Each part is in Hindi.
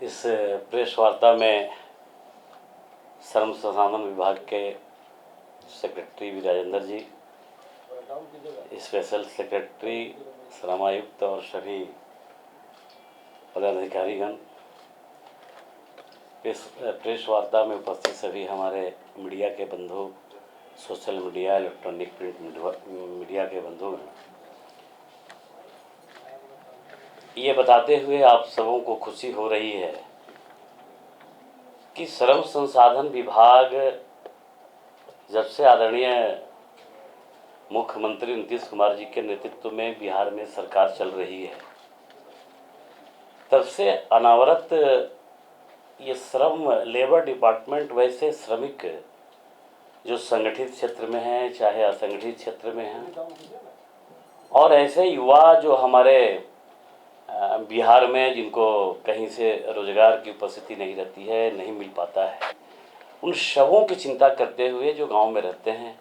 इस प्रेस वार्ता में श्रम संसाधन विभाग के secretary V Rajendra ji, special secretary, श्रम आयुक्त और सभी पदाधिकारीगण, प्रेस वार्ता में उपस्थित सभी हमारे मीडिया के बंधु, social media, electronic print media के बंधुगण, ये बताते हुए आप सबों को खुशी हो रही है कि श्रम संसाधन विभाग जब से आदरणीय मुख्यमंत्री नीतीश कुमार जी के नेतृत्व में बिहार में सरकार चल रही है, तब से अनावरत ये श्रम लेबर डिपार्टमेंट वैसे श्रमिक जो संगठित क्षेत्र में हैं चाहे असंगठित क्षेत्र में हैं, और ऐसे युवा जो हमारे बिहार में जिनको कहीं से रोजगार की उपस्थिति नहीं रहती है, नहीं मिल पाता है, उन सबों की चिंता करते हुए जो गांव में रहते हैं,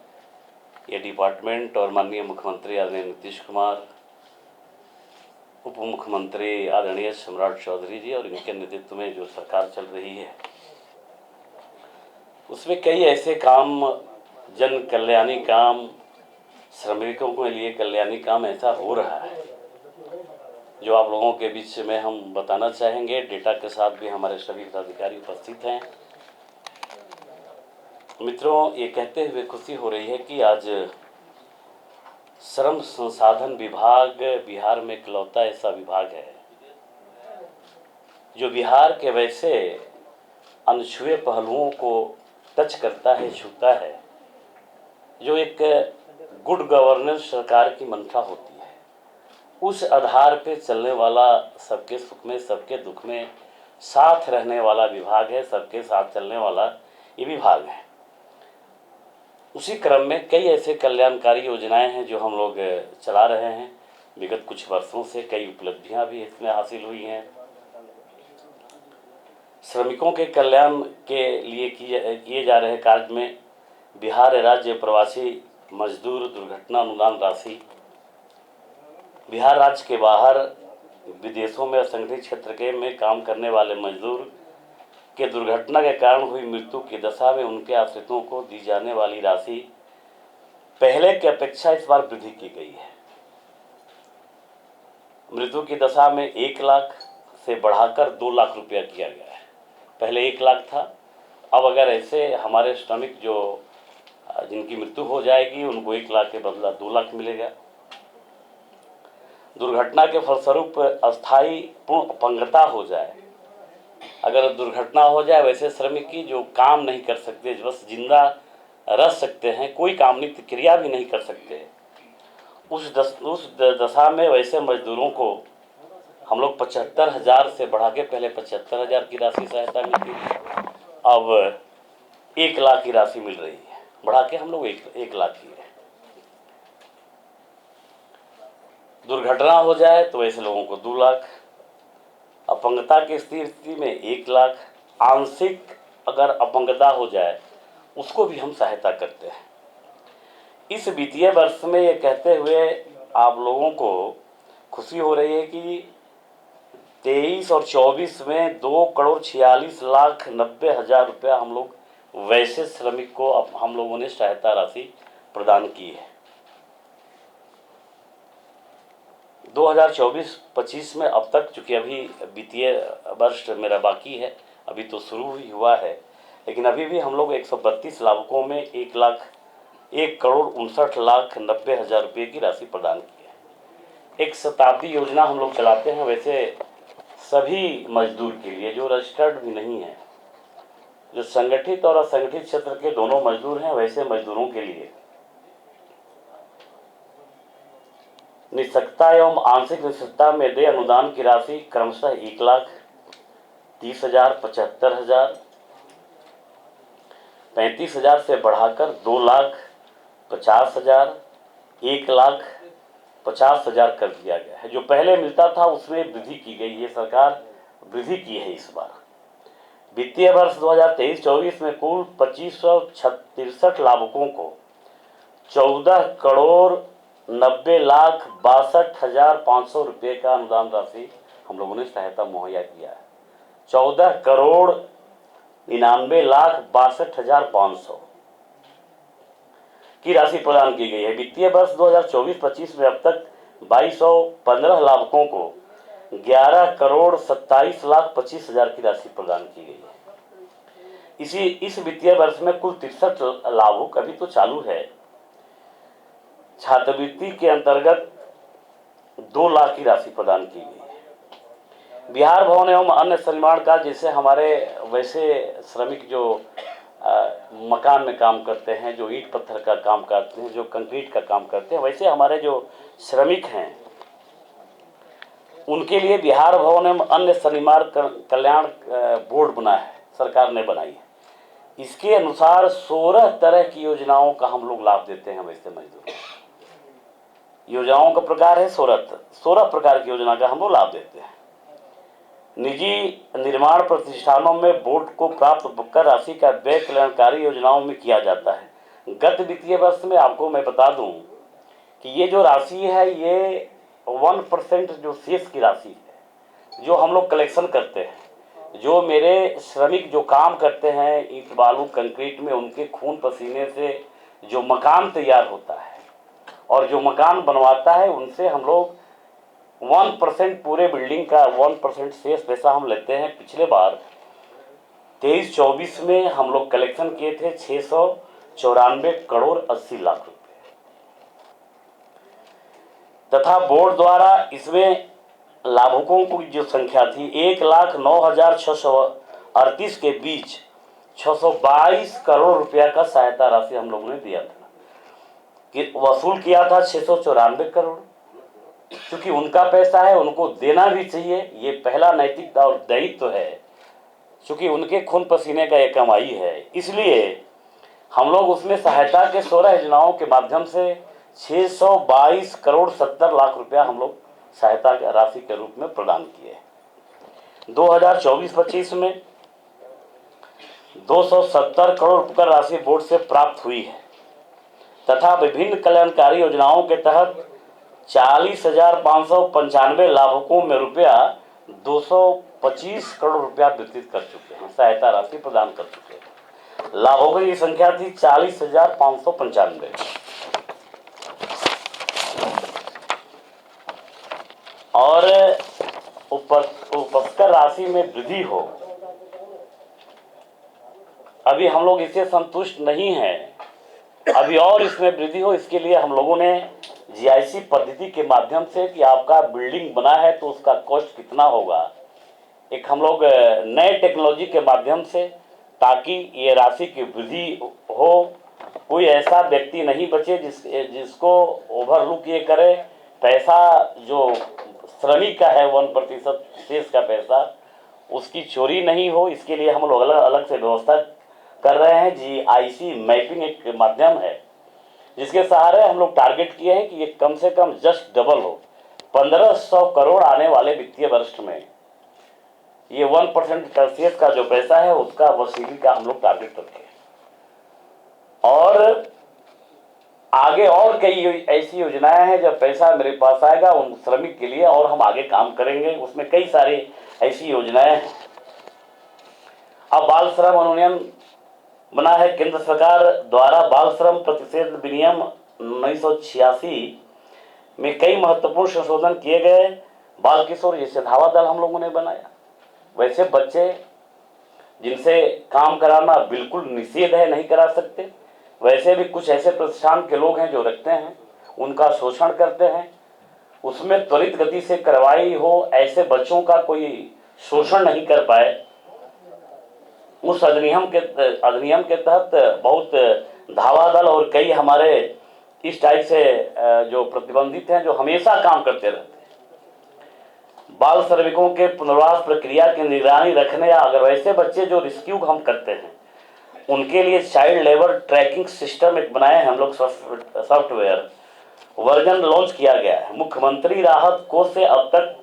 ये डिपार्टमेंट और माननीय मुख्यमंत्री आदरणीय नीतीश कुमार, उप मुख्यमंत्री आदरणीय सम्राट चौधरी जी और इनके नेतृत्व में जो सरकार चल रही है, उसमें कई ऐसे काम, जन कल्याणी काम, श्रमिकों के लिए कल्याणी काम ऐसा हो रहा है जो आप लोगों के बीच में हम बताना चाहेंगे। डेटा के साथ भी हमारे सभी पदाधिकारी उपस्थित हैं। मित्रों, ये कहते हुए खुशी हो रही है कि आज श्रम संसाधन विभाग बिहार में इकलौता ऐसा विभाग है जो बिहार के वैसे अनछुए पहलुओं को टच करता है, छूता है, जो एक गुड गवर्नेंस सरकार की मंशा होती है, उस आधार पे चलने वाला, सबके सुख में सबके दुख में साथ रहने वाला विभाग है, सबके साथ चलने वाला ये विभाग है। उसी क्रम में कई ऐसे कल्याणकारी योजनाएं हैं जो हम लोग चला रहे हैं। विगत कुछ वर्षों से कई उपलब्धियां भी इसमें हासिल हुई हैं। श्रमिकों के कल्याण के लिए किए जा रहे कार्य में बिहार राज्य प्रवासी मजदूर दुर्घटना अनुदान राशि, बिहार राज्य के बाहर विदेशों में असंगठित क्षेत्र के में काम करने वाले मजदूर के दुर्घटना के कारण हुई मृत्यु की दशा में उनके आश्रितों को दी जाने वाली राशि पहले की अपेक्षा इस बार वृद्धि की गई है। मृत्यु की दशा में 1 लाख से बढ़ाकर 2 लाख रुपया किया गया है। पहले 1 लाख था, अब अगर ऐसे हमारे श्रमिक जो जिनकी मृत्यु हो जाएगी उनको 1 लाख के बदला 2 लाख मिलेगा। दुर्घटना के फलस्वरूप अस्थायी पूर्ण अपंगता हो जाए, अगर दुर्घटना हो जाए वैसे श्रमिक की जो काम नहीं कर सकते, बस जिंदा रह सकते हैं, कोई काम नहीं, क्रिया भी नहीं कर सकते, उस दशा में वैसे मजदूरों को हम लोग 75,000 से बढ़ा के, पहले 75,000 की राशि सहायता मिलती थी, अब 1 लाख की राशि मिल रही है, बढ़ा के हम लोग 1 लाख की है। दुर्घटना हो जाए तो ऐसे लोगों को 2 लाख, अपंगता की स्थिति में 1 लाख, आंशिक अगर अपंगता हो जाए उसको भी हम सहायता करते हैं। इस वित्तीय वर्ष में ये कहते हुए आप लोगों को खुशी हो रही है कि 23 और 24 में 2,46,90,000 रुपया हम लोग वैसे श्रमिक को हम लोगों ने सहायता राशि प्रदान की है। 2024-25 में अब तक, चूँकि अभी वित्तीय वर्ष मेरा बाकी है, अभी तो शुरू ही हुआ है, लेकिन अभी भी हम लोग 132 लाभुकों में 1,59,90,000 रुपये की राशि प्रदान की है। एक शताब्दी योजना हम लोग चलाते हैं वैसे सभी मजदूर के लिए जो रजिस्टर्ड भी नहीं है, जो संगठित और असंगठित क्षेत्र के दोनों मजदूर हैं, वैसे मजदूरों के लिए निःशक्तता एवं आंशिक निःशक्तता में दे अनुदान की राशि क्रमशः 1,30,000, 75,000, 35,000 से बढ़ाकर 2,50,000, 1,50,000 कर दिया गया है। जो पहले मिलता था उसमें वृद्धि की गई, ये सरकार वृद्धि की है इस बार। वित्तीय वर्ष 2023-24 में कुल 2,563 लाभुकों को 14,90,62,500 रुपये का अनुदान राशि हम लोगों ने सहायता मुहैया किया है। 14,99,62,500 की राशि प्रदान की गई है। वित्तीय वर्ष 2024-25 में अब तक 2215 लाभुकों को 11,27,25,000 की राशि प्रदान की गई है। इस वित्तीय वर्ष में कुल 63 लाभुक अभी तो चालू है। छात्रवृत्ति के अंतर्गत 2 लाख की राशि प्रदान की गई है। बिहार भवन एवं अन्य निर्माण कार्य, जैसे हमारे वैसे श्रमिक जो मकान में काम करते हैं, जो ईंट पत्थर का काम करते हैं, जो कंक्रीट का काम करते हैं, वैसे हमारे जो श्रमिक हैं उनके लिए बिहार भवन एवं अन्य निर्माण कल्याण बोर्ड बना है, सरकार ने बनाई है। इसके अनुसार 16 तरह की योजनाओं का हम लोग लाभ देते हैं वैसे मजदूरों। योजनाओं का प्रकार है 16 प्रकार की योजना का हम लोग लाभ देते हैं। निजी निर्माण प्रतिष्ठानों में बोर्ड को प्राप्त कर राशि का व्यय कल्याणकारी योजनाओं में किया जाता है। गत वित्तीय वर्ष में आपको मैं बता दूं कि ये जो राशि है ये 1% जो शेष की राशि है जो हम लोग कलेक्शन करते हैं, जो मेरे श्रमिक जो काम करते हैं ईंट बालू कंक्रीट में, उनके खून पसीने से जो मकान तैयार होता है और जो मकान बनवाता है, उनसे हम लोग 1% पूरे बिल्डिंग का 1% शेष पैसा हम लेते हैं। पिछले बार 23-24 में हम लोग कलेक्शन किए थे 694,80,00,000 रुपए तथा बोर्ड द्वारा इसमें लाभुकों की जो संख्या थी 1,09,638 के बीच 622 करोड़ रुपया का सहायता राशि हम लोगों ने दिया था कि वसूल किया था 694 करोड़। क्योंकि उनका पैसा है, उनको देना भी चाहिए, ये पहला नैतिकता और दायित्व है। क्योंकि उनके खून पसीने का ये कमाई है, इसलिए हम लोग उसमें सहायता के 16 योजनाओं के माध्यम से 622 करोड़ 70 लाख रुपया हम लोग सहायता राशि के रूप में प्रदान किए। 2024-25 में 270 करोड़ रुपये राशि बोर्ड से प्राप्त हुई है तथा विभिन्न कल्याणकारी योजनाओं के तहत 40,595 लाभुकों में रुपया 225 करोड़ रुपया वितरित कर चुके हैं, सहायता राशि प्रदान कर चुके हैं। लाभुकों की संख्या थी 40,595 और उपस्कर राशि में वृद्धि हो। अभी हम लोग इससे संतुष्ट नहीं हैं, अभी और इसमें वृद्धि हो, इसके लिए हम लोगों ने जीआईसी पद्धति के माध्यम से कि आपका बिल्डिंग बना है तो उसका कॉस्ट कितना होगा, एक हम लोग नए टेक्नोलॉजी के माध्यम से, ताकि ये राशि की वृद्धि हो। कोई ऐसा व्यक्ति नहीं बचे जिसको ओवरलुक ये करे। पैसा जो श्रमिक का है 1% शेष का पैसा, उसकी चोरी नहीं हो, इसके लिए हम लोग अलग अलग से व्यवस्था कर रहे हैं। जीआईसी मैपिंग एक माध्यम है जिसके सहारे हम लोग टारगेट किए हैं कि ये कम से कम जस्ट डबल हो। 1500 करोड़ आने वाले वित्तीय वर्ष में ये 1% शेष का जो पैसा है उसका वसूली का हम लोग टारगेट रखें। और आगे और कई ऐसी योजनाएं हैं, जब पैसा मेरे पास आएगा उन श्रमिक के लिए और हम आगे काम करेंगे। उसमें कई सारी ऐसी योजनाएं हैं। अब बाल श्रम अधिनियम बना है केंद्र सरकार द्वारा। बाल श्रम प्रतिषेध अधिनियम 1986 में कई महत्वपूर्ण संशोधन किए गए। बाल किशोर जैसे धावा दल हम लोगों ने बनाया, वैसे बच्चे जिनसे काम कराना बिल्कुल निषेध है, नहीं करा सकते, वैसे भी कुछ ऐसे प्रतिष्ठान के लोग हैं जो रखते हैं, उनका शोषण करते हैं, उसमें त्वरित गति से कार्रवाई हो, ऐसे बच्चों का कोई शोषण नहीं कर पाए। उस अधिनियम के तहत बहुत धावा दल और कई हमारे इस टाइप से जो प्रतिबंधित हैं, जो हमेशा काम करते रहते हैं। बाल श्रमिकों के पुनर्वास प्रक्रिया की निगरानी रखने, या अगर वैसे बच्चे जो रिस्क्यू हम करते हैं उनके लिए चाइल्ड लेबर ट्रैकिंग सिस्टम एक बनाए हैं हम लोग, सॉफ्टवेयर वर्जन लॉन्च किया गया है। मुख्यमंत्री राहत कोष से अब तक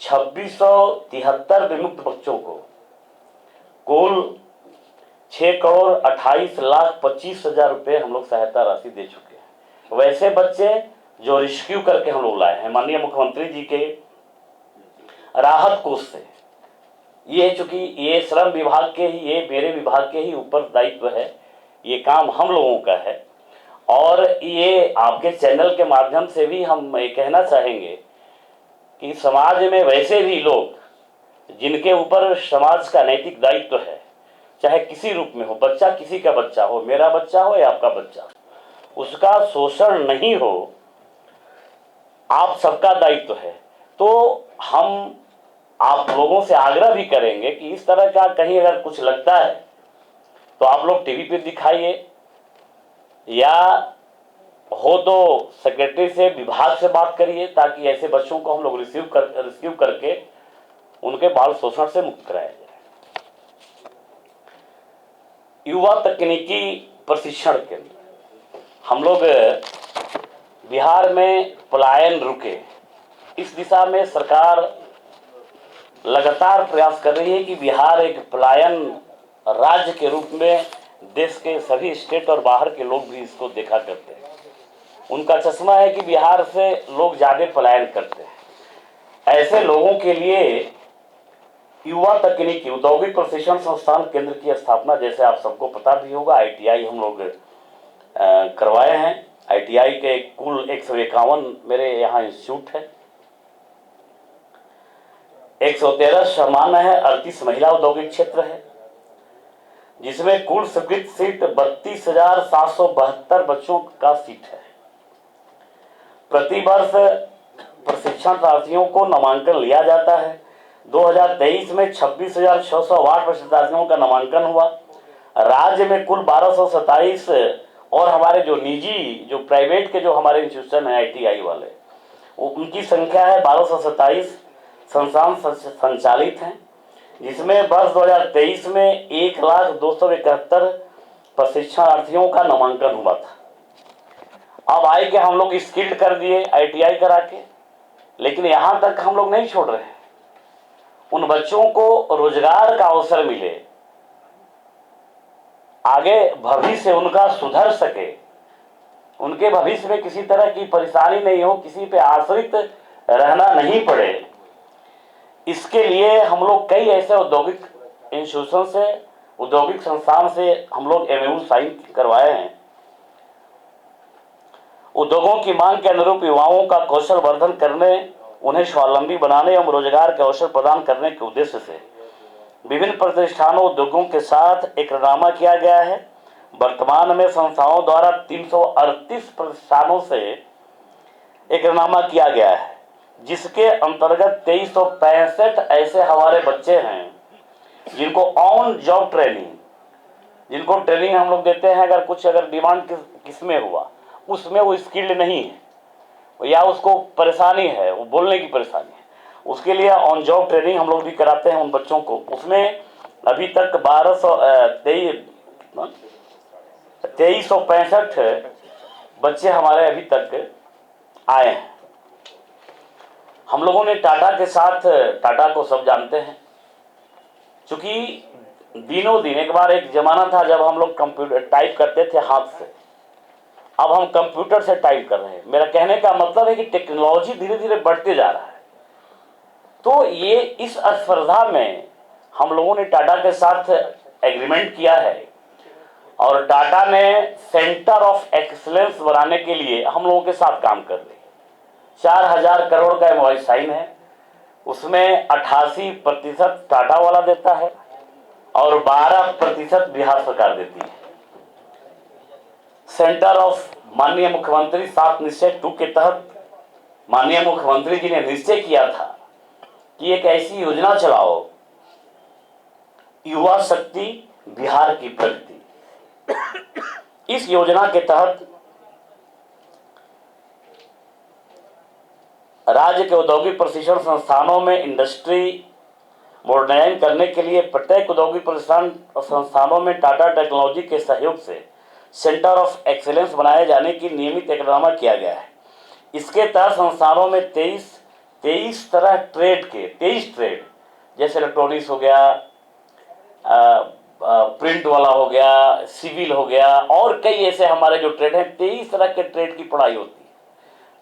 2673 विमुक्त बच्चों को कुल 6,28,25,000 रुपये हम लोग सहायता राशि दे चुके हैं। वैसे बच्चे जो रिस्क्यू करके हम लोग लाए हैं माननीय मुख्यमंत्री जी के राहत कोष से, ये चूंकि ये श्रम विभाग के ही, ये मेरे विभाग के ही ऊपर दायित्व है, ये काम हम लोगों का है। और ये आपके चैनल के माध्यम से भी हम ये कहना चाहेंगे कि समाज में वैसे भी लोग जिनके ऊपर समाज का नैतिक दायित्व है, चाहे किसी रूप में हो, बच्चा किसी का बच्चा हो, मेरा बच्चा हो या आपका बच्चा, उसका शोषण नहीं हो, आप सबका दायित्व है। तो हम आप लोगों से आग्रह भी करेंगे कि इस तरह का कहीं अगर कुछ लगता है तो आप लोग टीवी पे दिखाइए, या हो तो सेक्रेटरी से, विभाग से बात करिए, ताकि ऐसे बच्चों को हम लोग रिसीव करके उनके बाल शोषण से मुक्त कराया जाए। युवा तकनीकी प्रशिक्षण केंद्र, हम लोग बिहार में पलायन रुके, इस दिशा में सरकार लगातार प्रयास कर रही है कि बिहार एक पलायन राज्य के रूप में देश के सभी स्टेट और बाहर के लोग भी इसको देखा करते हैं। उनका चश्मा है कि बिहार से लोग ज़्यादा पलायन करते हैं। ऐसे लोगों के लिए युवा तकनीकी औद्योगिक प्रशिक्षण संस्थान केंद्र की स्थापना, जैसे आप सबको पता भी होगा, ITI हम लोग करवाए हैं। ITI के कुल 151 मेरे यहाँ इंस्टीट्यूट है, 113 सामान्य है, 38 महिला औद्योगिक क्षेत्र है, जिसमें कुल स्वीकृत सीट 32,772 बच्चों का सीट है। प्रतिवर्ष प्रशिक्षणार्थियों को नामांकन लिया जाता है। 2023 में 26,608 प्रशिक्षणार्थियों का नामांकन हुआ। राज्य में कुल 1227 और हमारे जो निजी, जो प्राइवेट के जो हमारे इंस्टीट्यूशन है ITI वाले, उनकी संख्या है 1227 संस्थान संचालित हैं, जिसमें वर्ष 2023 में 1,271 प्रशिक्षणार्थियों का नामांकन हुआ था। अब आए कि हम लोग स्किल्ड कर दिए ITI करा के, लेकिन यहाँ तक हम लोग नहीं छोड़ रहे हैं। उन बच्चों को रोजगार का अवसर मिले, आगे भविष्य उनका सुधर सके, उनके भविष्य में किसी तरह की परेशानी नहीं हो, किसी पे आश्रित रहना नहीं पड़े, इसके लिए हम लोग कई ऐसे औद्योगिक इंस्टीट्यूशन से, औद्योगिक संस्थान से हम लोग MOU साइन करवाए हैं। उद्योगों की मांग के अनुरूप युवाओं का कौशल वर्धन करने, उन्हें स्वावलंबी बनाने एवं रोजगार के अवसर प्रदान करने के उद्देश्य से विभिन्न प्रतिष्ठानों, उद्योगों के साथ एकरारनामा किया गया है। वर्तमान में संस्थाओं द्वारा 338 प्रतिष्ठानों से एकरारनामा किया गया है, जिसके अंतर्गत 2365 ऐसे हमारे बच्चे हैं जिनको ऑन जॉब ट्रेनिंग, जिनको ट्रेनिंग हम लोग देते हैं, अगर डिमांड किसमें हुआ, उसमें वो स्किल्ड नहीं है या उसको परेशानी है, वो बोलने की परेशानी है, उसके लिए ऑन जॉब ट्रेनिंग हम लोग भी कराते हैं उन बच्चों को। उसमें अभी तक 2365 बच्चे हमारे अभी तक आए हैं। हम लोगों ने टाटा के साथ, टाटा को सब जानते हैं, क्योंकि दिनों दिन, एक बार एक जमाना था जब हम लोग कंप्यूटर टाइप करते थे हाथ से, अब हम कंप्यूटर से टाइप कर रहे हैं। मेरा कहने का मतलब है कि टेक्नोलॉजी धीरे धीरे बढ़ते जा रहा है। तो ये इस स्पर्धा में हम लोगों ने टाटा के साथ एग्रीमेंट किया है, और टाटा ने सेंटर ऑफ एक्सीलेंस बनाने के लिए हम लोगों के साथ काम कर रही है। 4,000 करोड़ का MOU साइन है, उसमें 88% टाटा वाला देता है और 12% बिहार सरकार देती है। सेंटर ऑफ माननीय मुख्यमंत्री 7 निश्चय 2 के तहत माननीय मुख्यमंत्री जी ने निश्चय किया था कि एक ऐसी योजना चलाओ, युवा शक्ति बिहार की प्रगति। इस योजना के तहत राज्य के औद्योगिक प्रशिक्षण संस्थानों में इंडस्ट्री मॉडर्नाइज करने के लिए प्रत्येक औद्योगिक प्रशिक्षण संस्थानों में टाटा टेक्नोलॉजी के सहयोग से सेंटर ऑफ एक्सीलेंस बनाए जाने की नियमित एकरारनामा किया गया है। इसके तहत संस्थानों में 23 तरह ट्रेड के 23 ट्रेड, जैसे इलेक्ट्रॉनिक्स हो गया, प्रिंट वाला हो गया, सिविल हो गया, और कई ऐसे हमारे जो ट्रेड हैं, 23 तरह के ट्रेड की पढ़ाई होती है,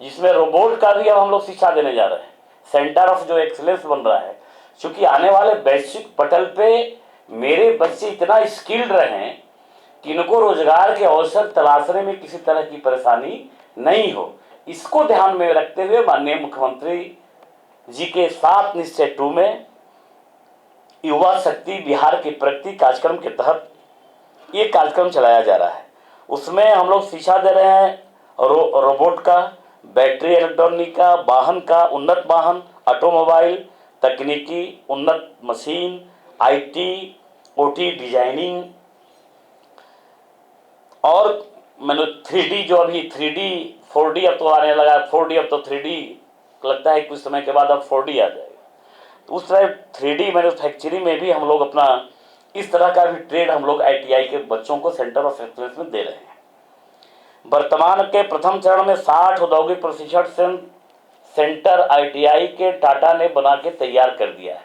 जिसमें रोबोट का भी अब हम लोग शिक्षा देने जा रहे हैं। सेंटर ऑफ जो एक्सीलेंस बन रहा है, क्योंकि आने वाले वैश्विक पटल पे मेरे बच्चे इतना स्किल्ड रहें कि इनको रोजगार के अवसर तलाशने में किसी तरह की परेशानी नहीं हो। इसको ध्यान में रखते हुए माननीय मुख्यमंत्री जी के 7 निश्चय 2 में युवा शक्ति बिहार की प्रगति कार्यक्रम के तहत ये कार्यक्रम चलाया जा रहा है। उसमें हम लोग शिक्षा दे रहे हैं रोबोट का, बैटरी इलेक्ट्रॉनिक का, वाहन का, उन्नत वाहन, ऑटोमोबाइल, तकनीकी, उन्नत मशीन, आईटी, ओटी डिजाइनिंग, और मैंने 3D जो अभी 3D 4D अब तो आने लगा, 4D अब तो 3D लगता है कुछ समय के बाद अब 4D आ जाएगा। तो उस तरह 3D मैन्युफैक्चरिंग में भी हम लोग अपना इस तरह का भी ट्रेड हम लोग ITI के बच्चों को सेंटर ऑफ एक्सीलेंस में दे रहे हैं। वर्तमान के प्रथम चरण में 60 औद्योगिक प्रशिक्षण सेंटर ITI के टाटा ने बना के तैयार कर दिया है।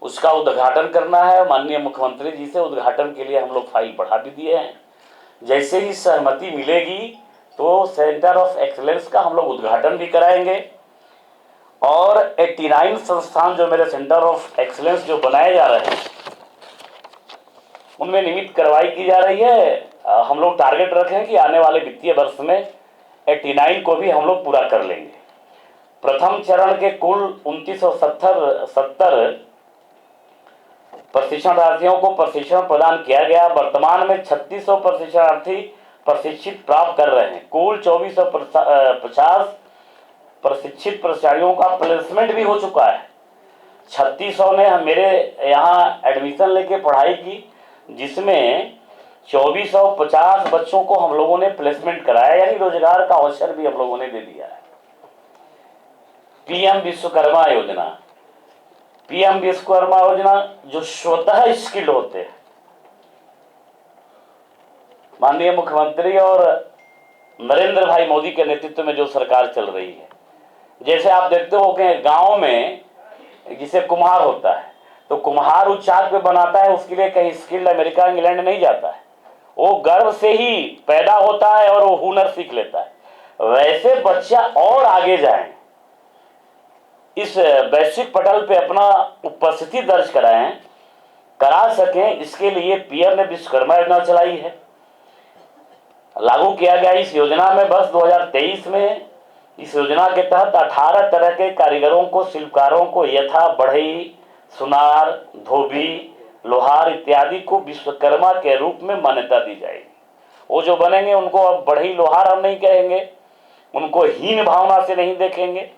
उसका उद्घाटन करना है। माननीय मुख्यमंत्री जी से उद्घाटन के लिए हम लोग फाइल बढ़ा भी दिए हैं। जैसे ही सहमति मिलेगी तो सेंटर ऑफ एक्सीलेंस का हम लोग उद्घाटन भी कराएंगे। और 89 संस्थान जो मेरे सेंटर ऑफ एक्सीलेंस जो बनाए जा रहे हैं उनमें नियमित कार्रवाई की जा रही है। हम लोग टारगेट रखें कि आने वाले वित्तीय वर्ष में 89 को भी हम लोग पूरा कर लेंगे। प्रथम चरण के कुल 2970 प्रशिक्षणार्थियों को प्रशिक्षण प्रदान किया गया। वर्तमान में 3600 प्रशिक्षणार्थी प्रशिक्षित प्राप्त कर रहे हैं। कुल 2450 प्रशिक्षित प्रशिक्षुओं का प्लेसमेंट भी हो चुका है। 3600 ने मेरे यहाँ एडमिशन लेके पढ़ाई की, जिसमें 2450 बच्चों को हम लोगों ने प्लेसमेंट कराया, यानी रोजगार का अवसर भी हम लोगों ने दे दिया है। PM विश्वकर्मा योजना, PM विश्वकर्मा योजना जो स्वतः स्किल्ड होते हैं, माननीय मुख्यमंत्री और नरेंद्र भाई मोदी के नेतृत्व में जो सरकार चल रही है। जैसे आप देखते हो कि गांव में जिसे कुम्हार होता है तो कुम्हार उच्चाक पे बनाता है, उसके लिए कहीं स्किल्ड अमेरिका इंग्लैंड नहीं जाता है, वो गर्भ से ही पैदा होता है और वो हुनर सीख लेता है। वैसे बच्चा और आगे जाए, इस वैश्विक पटल पे अपना उपस्थिति दर्ज करा सकें, इसके लिए PM ने विश्वकर्मा योजना चलाई है, लागू किया गया। इस योजना में वर्ष 2023 में इस योजना के तहत 18 तरह के कारीगरों को, शिल्पकारों को यथा बढ़ई, सुनार, धोबी, लोहार इत्यादि को विश्वकर्मा के रूप में मान्यता दी जाएगी। वो जो बनेंगे उनको अब बढ़ई लोहार हम नहीं कहेंगे, उनको हीन भावना से नहीं देखेंगे।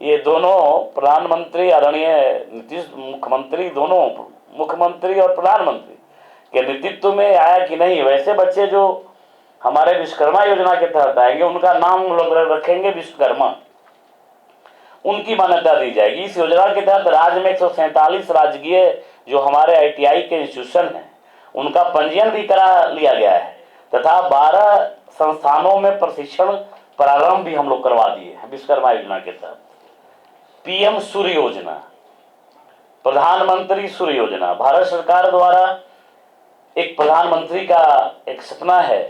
ये दोनों प्रधानमंत्री आदरणीय नीतीश मुख्यमंत्री, दोनों मुख्यमंत्री और प्रधानमंत्री के नेतृत्व में आया कि नहीं, वैसे बच्चे जो हमारे विश्वकर्मा योजना के तहत आएंगे उनका नाम लोग रखेंगे विश्वकर्मा, उनकी मान्यता दी जाएगी। इस योजना के तहत राज्य में 147 राजकीय जो हमारे ITI के इंस्टीट्यूशन हैं उनका पंजीयन भी करा लिया गया है तथा 12 संस्थानों में प्रशिक्षण प्रारंभ भी हम लोग करवा दिए हैं विश्वकर्मा योजना के तहत। PM सूर्य योजना, प्रधानमंत्री सूर्य योजना, भारत सरकार द्वारा एक प्रधानमंत्री का एक सपना है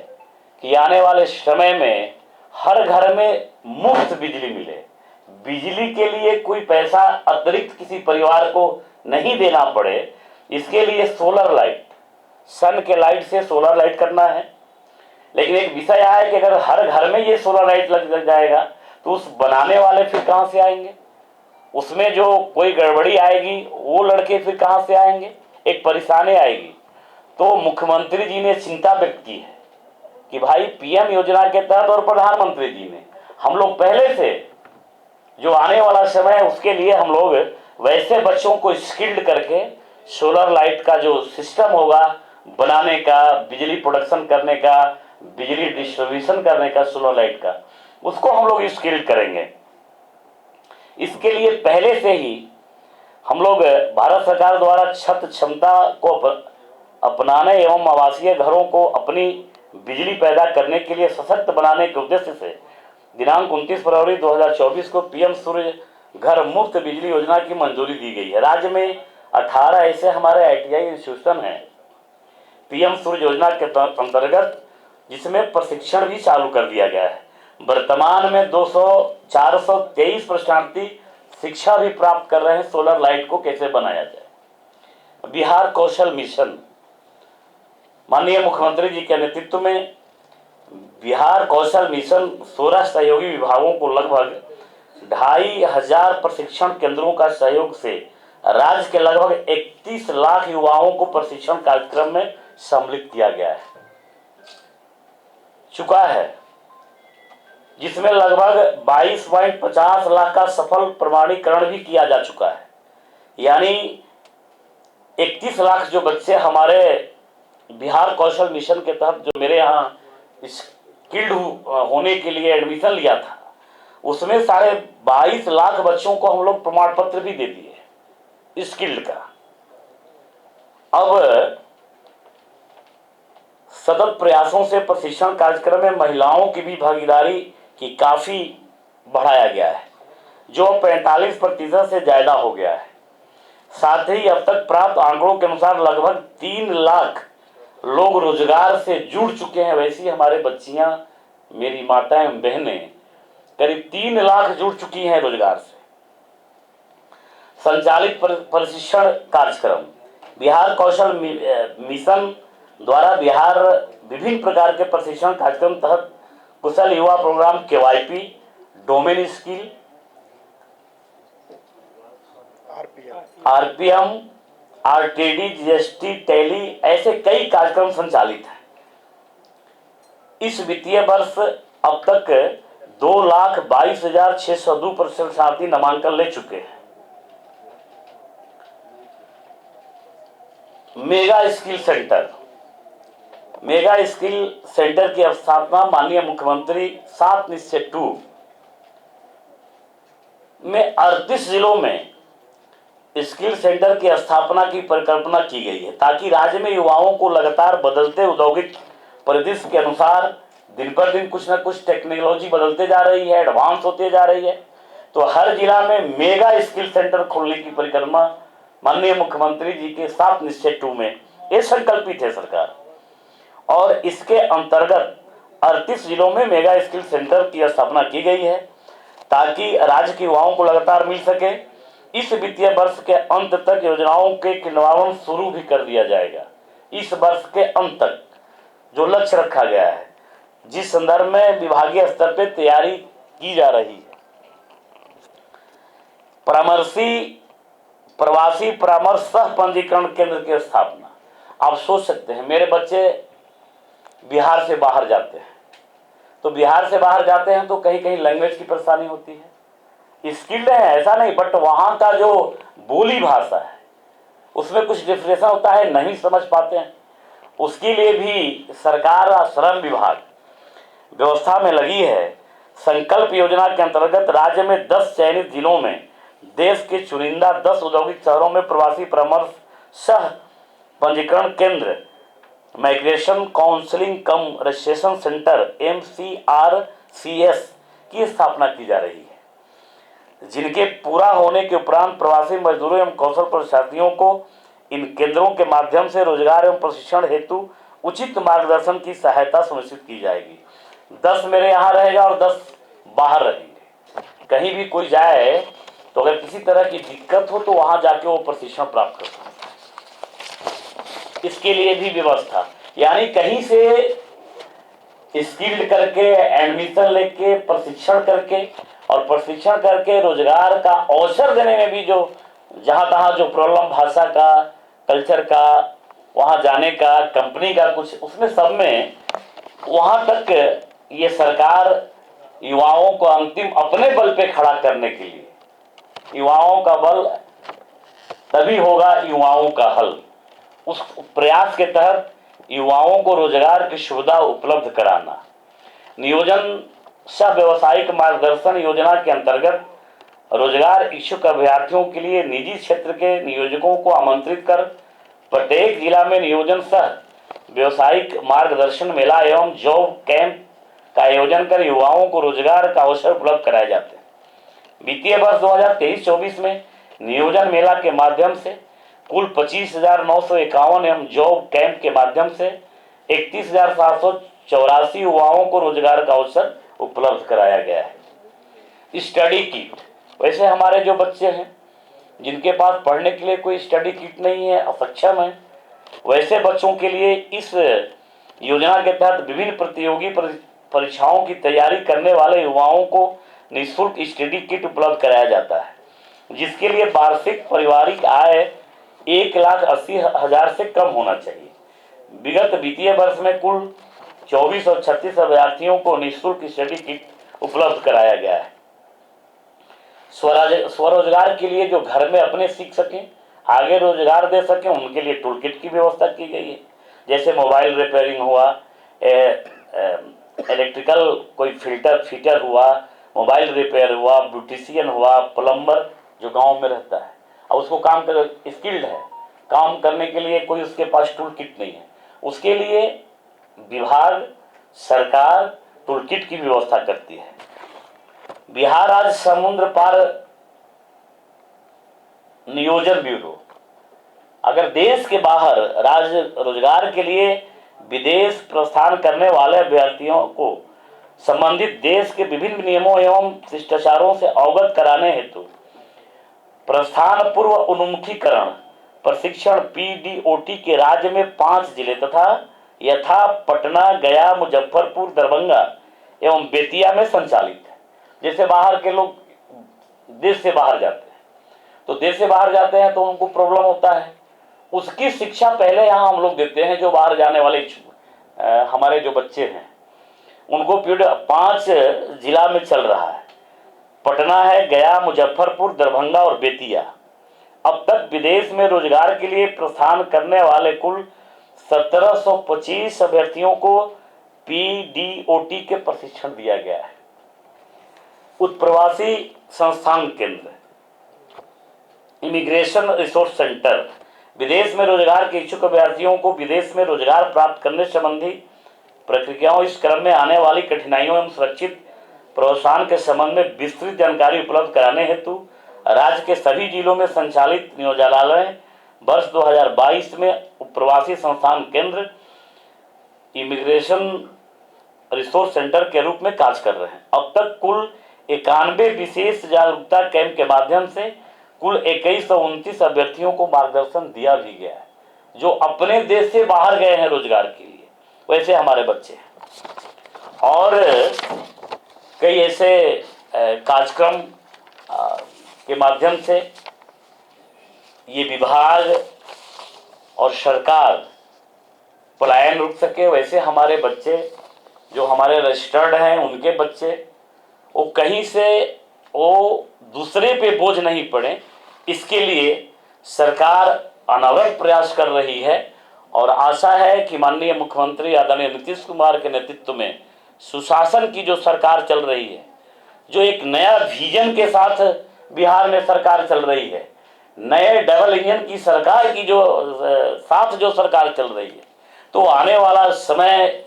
कि आने वाले समय में हर घर में मुफ्त बिजली मिले। बिजली के लिए कोई पैसा अतिरिक्त किसी परिवार को नहीं देना पड़े, इसके लिए सोलर लाइट, सन के लाइट से सोलर लाइट करना है। लेकिन एक विषय आया है कि अगर हर घर में ये सोलर लाइट लग जाएगा तो उस बनाने वाले फिर कहां से आएंगे, उसमें जो कोई गड़बड़ी आएगी वो लड़के फिर कहां से आएंगे, एक परेशानी आएगी। तो मुख्यमंत्री जी ने चिंता व्यक्त की है कि भाई PM योजना के तहत और प्रधानमंत्री जी ने हम लोग पहले से जो आने वाला समय है उसके लिए हम लोग वैसे बच्चों को स्किल्ड करके सोलर लाइट का जो सिस्टम होगा बनाने का, बिजली प्रोडक्शन करने का, बिजली डिस्ट्रीब्यूशन करने का सोलर लाइट का, उसको हम लोग स्किल्ड करेंगे। इसके लिए पहले से ही हम लोग भारत सरकार द्वारा छत क्षमता को अपनाने एवं आवासीय घरों को अपनी बिजली पैदा करने के लिए सशक्त बनाने के उद्देश्य से दिनांक 29 फरवरी 2024 को PM सूर्य घर मुफ्त बिजली योजना की मंजूरी दी गई है। राज्य में 18 ऐसे हमारे ITI इंस्टीट्यूशन हैं PM सूर्य योजना के अंतर्गत, जिसमें प्रशिक्षण भी चालू कर दिया गया है। वर्तमान में 423 प्रशिक्षणार्थी शिक्षा भी प्राप्त कर रहे हैं सोलर लाइट को कैसे बनाया जाए। बिहार कौशल मिशन, माननीय मुख्यमंत्री जी के नेतृत्व में बिहार कौशल मिशन 16 सहयोगी विभागों को लगभग 2500 प्रशिक्षण केंद्रों का सहयोग से राज्य के लगभग 31 लाख युवाओं को प्रशिक्षण कार्यक्रम में सम्मिलित किया गया है चुका है, जिसमें लगभग 22.50 लाख का सफल प्रमाणीकरण भी किया जा चुका है। यानी 31 लाख जो बच्चे हमारे बिहार कौशल मिशन के तहत जो मेरे यहाँ स्किल्ड होने के लिए एडमिशन लिया था, उसमें 22.5 लाख बच्चों को हम लोग प्रमाण पत्र भी दे दिए स्किल्ड का। अब सतत प्रयासों से प्रशिक्षण कार्यक्रम में महिलाओं की भी भागीदारी की काफी बढ़ाया गया है, जो 45% से ज्यादा हो गया है। साथ ही अब तक प्राप्त आंकड़ों के अनुसार लगभग 3 लाख लोग रोजगार से जुड़ चुके हैं। वैसी हमारे बच्चियां, मेरी माताएं बहनें करीब 3 लाख जुड़ चुकी हैं रोजगार से। संचालित प्रशिक्षण कार्यक्रम बिहार कौशल मिशन द्वारा बिहार विभिन्न प्रकार के प्रशिक्षण कार्यक्रम तहत कुशल युवा programme KYP, domain skill, RPM, RTD, GST, Tally, ऐसे कई कार्यक्रम संचालित हैं। इस वित्तीय वर्ष अब तक 2,22,602 प्रशिक्षणार्थी नामांकन ले चुके हैं। मेगा स्किल सेंटर की स्थापना माननीय मुख्यमंत्री 7 निश्चय 2 में 38 जिलों में स्किल सेंटर की स्थापना की परिकल्पना की गई है, ताकि राज्य में युवाओं को लगातार बदलते औद्योगिक परिदृश्य के अनुसार दिन पर दिन कुछ न कुछ टेक्नोलॉजी बदलते जा रही है, एडवांस होते जा रही है, तो हर जिला में मेगा स्किल सेंटर खोलने की परिक्रमा माननीय मुख्यमंत्री जी के 7 निश्चय 2 में ये संकल्पित है सरकार। और इसके अंतर्गत 38 जिलों में मेगा स्किल सेंटर की स्थापना की गई है, ताकि राज्य के युवाओं को लगातार मिल सके। इस वित्तीय वर्ष के अंत तक योजनाओं के क्रियान्वयन शुरू भी कर दिया जाएगा। इस वर्ष के अंत तक जो लक्ष्य रखा गया है, जिस संदर्भ में विभागीय स्तर पर तैयारी की जा रही है। प्रवासी परामर्श सह पंजीकरण केंद्र की स्थापना। आप सोच सकते हैं, मेरे बच्चे बिहार से बाहर जाते हैं, तो बिहार से बाहर जाते हैं तो कहीं कहीं लैंग्वेज की परेशानी होती है। स्किल्ड है ऐसा नहीं, बट वहाँ का जो बोली भाषा है उसमें कुछ डिफरेंस होता है, नहीं समझ पाते हैं। उसके लिए भी सरकार और श्रम विभाग व्यवस्था में लगी है। संकल्प योजना के अंतर्गत राज्य में 10 चयनित जिलों में देश के चुनिंदा 10 औद्योगिक शहरों में प्रवासी परामर्श सह पंजीकरण केंद्र, माइग्रेशन काउंसलिंग कम रजिस्ट्रेशन सेंटर MCRCS की स्थापना की जा रही है, जिनके पूरा होने के उपरांत प्रवासी मजदूरों एवं कौशल प्रशिक्षार्थियों को इन केंद्रों के माध्यम से रोजगार एवं प्रशिक्षण हेतु उचित मार्गदर्शन की सहायता सुनिश्चित की जाएगी। 10 मेरे यहाँ रहेगा और 10 बाहर रहेंगे। कहीं भी कोई जाए तो अगर किसी तरह की दिक्कत हो तो वहां जाके वो प्रशिक्षण प्राप्त कर सकते। इसके लिए भी व्यवस्था, यानी कहीं से स्किल्ड करके एडमिशन लेके प्रशिक्षण करके और प्रशिक्षण करके रोजगार का अवसर देने में भी जो जहां तहां जो प्रॉब्लम, भाषा का, कल्चर का, वहां जाने का, कंपनी का कुछ, उसमें सब में वहां तक ये सरकार युवाओं को अंतिम अपने बल पे खड़ा करने के लिए, युवाओं का बल तभी होगा युवाओं का हल, उस प्रयास के तहत युवाओं को रोजगार की सुविधा उपलब्ध कराना। नियोजन सह व्यवसायिक मार्गदर्शन योजना के अंतर्गत रोजगार इच्छुक अभ्यर्थियों के लिए निजी क्षेत्र के नियोजकों को आमंत्रित कर प्रत्येक जिला में नियोजन सह व्यवसायिक मार्गदर्शन मेला एवं जॉब कैंप का आयोजन कर युवाओं को रोजगार का अवसर उपलब्ध कराए जाते हैं। वित्तीय वर्ष 2023-24 में नियोजन मेला के माध्यम से कुल 25,951 एवं जॉब कैंप के माध्यम से 31,784 युवाओं को रोजगार का अवसर उपलब्ध कराया गया है। स्टडी किट वैसे हमारे जो बच्चे हैं जिनके पास पढ़ने के लिए कोई स्टडी किट नहीं है, असक्षम है, वैसे बच्चों के लिए इस योजना के तहत विभिन्न प्रतियोगी परीक्षाओं की तैयारी करने वाले युवाओं को निःशुल्क स्टडी किट उपलब्ध कराया जाता है, जिसके लिए वार्षिक पारिवारिक आय 1,80,000 से कम होना चाहिए। विगत वित्तीय वर्ष में कुल 24 और 36 अभ्यर्थियों को निःशुल्क स्टडी किट उपलब्ध कराया गया है। स्वरोजगार के लिए जो घर में अपने सीख सकें, आगे रोजगार दे सकें, उनके लिए टूल किट की व्यवस्था की गई है। जैसे मोबाइल रिपेयरिंग हुआ, इलेक्ट्रिकल कोई फिटर हुआ, मोबाइल रिपेयर हुआ, ब्यूटिशियन हुआ, प्लम्बर जो गांव में रहता है और उसको काम कर स्किल्ड है, काम करने के लिए कोई उसके पास टूल किट नहीं है, उसके लिए विभाग सरकार टूल किट की व्यवस्था करती है। बिहार राज्य समुद्र पार नियोजन ब्यूरो अगर देश के बाहर राज्य रोजगार के लिए विदेश प्रस्थान करने वाले अभ्यर्थियों को संबंधित देश के विभिन्न नियमों एवं शिष्टाचारों से अवगत कराने हेतु प्रस्थान पूर्व उन्मुखीकरण प्रशिक्षण PDOT के राज्य में 5 जिले तथा यथा पटना, गया, मुजफ्फरपुर, दरभंगा एवं बेतिया में संचालित है। जैसे बाहर के लोग देश से बाहर जाते हैं, तो देश से बाहर जाते हैं तो उनको प्रॉब्लम होता है, उसकी शिक्षा पहले यहाँ हम लोग देते हैं। जो बाहर जाने वाले हमारे जो बच्चे हैं उनको पीरियड 5 जिला में चल रहा है, पटना है, गया, मुजफ्फरपुर, दरभंगा और बेतिया। अब तक विदेश में रोजगार के लिए प्रस्थान करने वाले कुल 1725 अभ्यर्थियों को PDOT के प्रशिक्षण दिया गया है। उत्प्रवासी संस्थान केंद्र इमिग्रेशन रिसोर्स सेंटर विदेश में रोजगार के इच्छुक अभ्यर्थियों को विदेश में रोजगार प्राप्त करने संबंधी प्रक्रियाओं, इस क्रम में आने वाली कठिनाइयों एवं सुरक्षित प्रोत्साहन के संबंध में विस्तृत जानकारी उपलब्ध कराने हेतु राज्य के सभी जिलों में संचालित नियोजनालय वर्ष 2022 में प्रवासी संस्थान केंद्र इमिग्रेशन रिसोर्स सेंटर के रूप में कार्य कर रहे हैं। अब तक कुल 91 विशेष जागरूकता कैंप के माध्यम से कुल 2129 अभ्यर्थियों को मार्गदर्शन दिया भी गया है, जो अपने देश से बाहर गए हैं रोजगार के लिए, वैसे हमारे बच्चे हैं। और कई ऐसे कार्यक्रम के माध्यम से ये विभाग और सरकार पलायन रुक सके। वैसे हमारे बच्चे जो हमारे रजिस्टर्ड हैं, उनके बच्चे वो कहीं से वो दूसरे पे बोझ नहीं पड़े, इसके लिए सरकार अनवरत प्रयास कर रही है। और आशा है कि माननीय मुख्यमंत्री आदरणीय नीतीश कुमार के नेतृत्व में सुशासन की जो सरकार चल रही है, जो एक नया विजन के साथ बिहार में सरकार चल रही है, नए डबल इंजन की सरकार की जो साथ जो सरकार चल रही है, तो आने वाला समय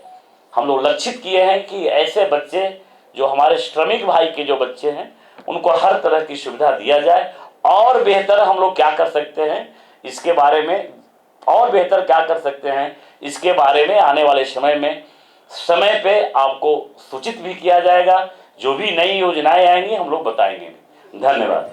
हम लोग लक्षित किए हैं कि ऐसे बच्चे जो हमारे श्रमिक भाई के जो बच्चे हैं उनको हर तरह की सुविधा दिया जाए। और बेहतर हम लोग क्या कर सकते हैं इसके बारे में, और बेहतर क्या कर सकते हैं इसके बारे में आने वाले समय पे आपको सूचित भी किया जाएगा। जो भी नई योजनाएं आएंगी हम लोग बताएंगे। धन्यवाद।